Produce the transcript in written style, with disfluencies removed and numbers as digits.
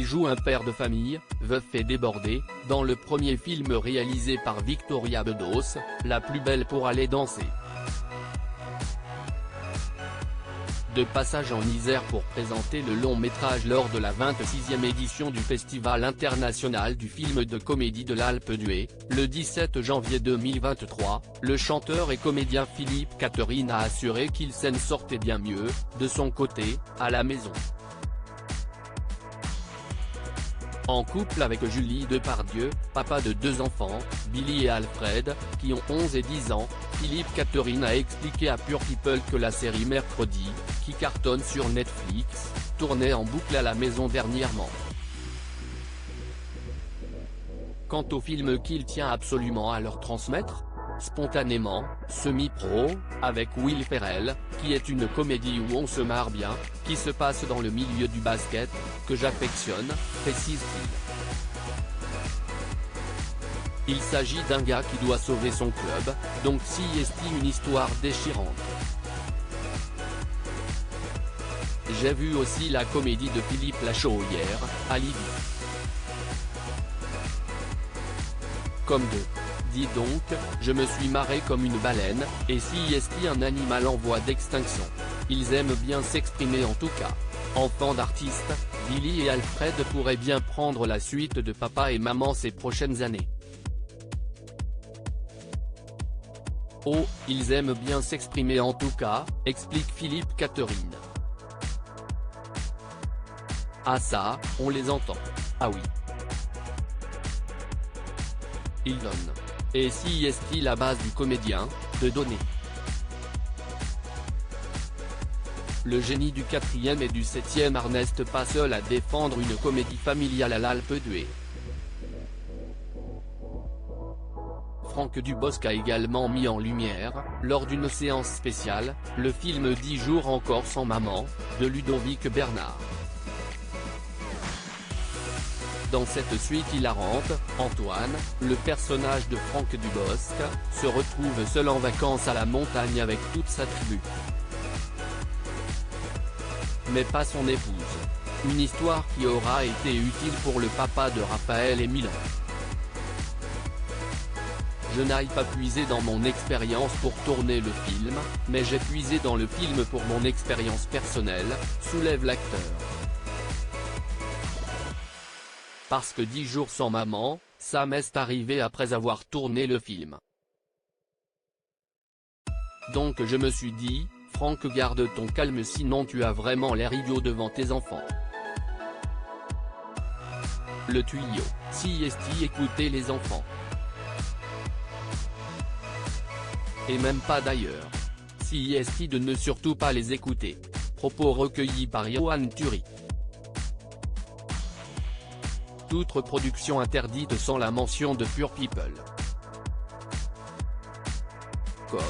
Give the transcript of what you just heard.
joue un père de famille, veuf et débordé, dans le premier film réalisé par Victoria Bedos, La plus belle pour aller danser. De passage en Isère pour présenter le long métrage lors de la 26e édition du Festival international du film de comédie de l'Alpe d'Huez, le 17 janvier 2023, le chanteur et comédien Philippe Catherine a assuré qu'il s'en sortait bien mieux, de son côté, à la maison. En couple avec Julie Depardieu, papa de 2 enfants, Billy et Alfred, qui ont 11 et 10 ans, Philippe Catherine a expliqué à Pure People que la série Mercredi, qui cartonne sur Netflix, tournait en boucle à la maison dernièrement. Quant au film qu'il tient absolument à leur transmettre, Spontanément, Semi-Pro, avec Will Ferrell, qui est une comédie où on se marre bien, qui se passe dans le milieu du basket, que j'affectionne, précise-t-il. Il s'agit d'un gars qui doit sauver son club, donc si est une histoire déchirante. J'ai vu aussi la comédie de Philippe Lachaud hier, Alibi. Comme de. Dis donc, je me suis marré comme une baleine, et si est un animal en voie d'extinction. Ils aiment bien s'exprimer en tout cas. Enfants d'artistes, Billy et Alfred pourraient bien prendre la suite de papa et maman ces prochaines années. Oh, ils aiment bien s'exprimer en tout cas, explique Philippe Catherine. Ah ça, on les entend. Ah oui. Ils donnent. Et si est la base du comédien, de donner. Le génie du 4e et du 7e art n'est pas seul à défendre une comédie familiale à l'Alpe d'Huez. Franck Dubosc a également mis en lumière, lors d'une séance spéciale, le film 10 jours encore sans maman, de Ludovic Bernard. Dans cette suite hilarante, Antoine, le personnage de Franck Dubosc, se retrouve seul en vacances à la montagne avec toute sa tribu. Mais pas son épouse. Une histoire qui aura été utile pour le papa de Raphaël et Milan. Je n'aille pas puiser dans mon expérience pour tourner le film, mais j'ai puisé dans le film pour mon expérience personnelle, soulève l'acteur. Parce que 10 jours sans maman, ça m'est arrivé après avoir tourné le film. Donc je me suis dit, Franck, garde ton calme sinon tu as vraiment l'air idiot devant tes enfants. Le tuyau, si écoutez les enfants. Et même pas d'ailleurs. Si de ne surtout pas les écouter. Propos recueillis par Yoann Turi. Toute reproduction interdite sans la mention de Pure People. Comme.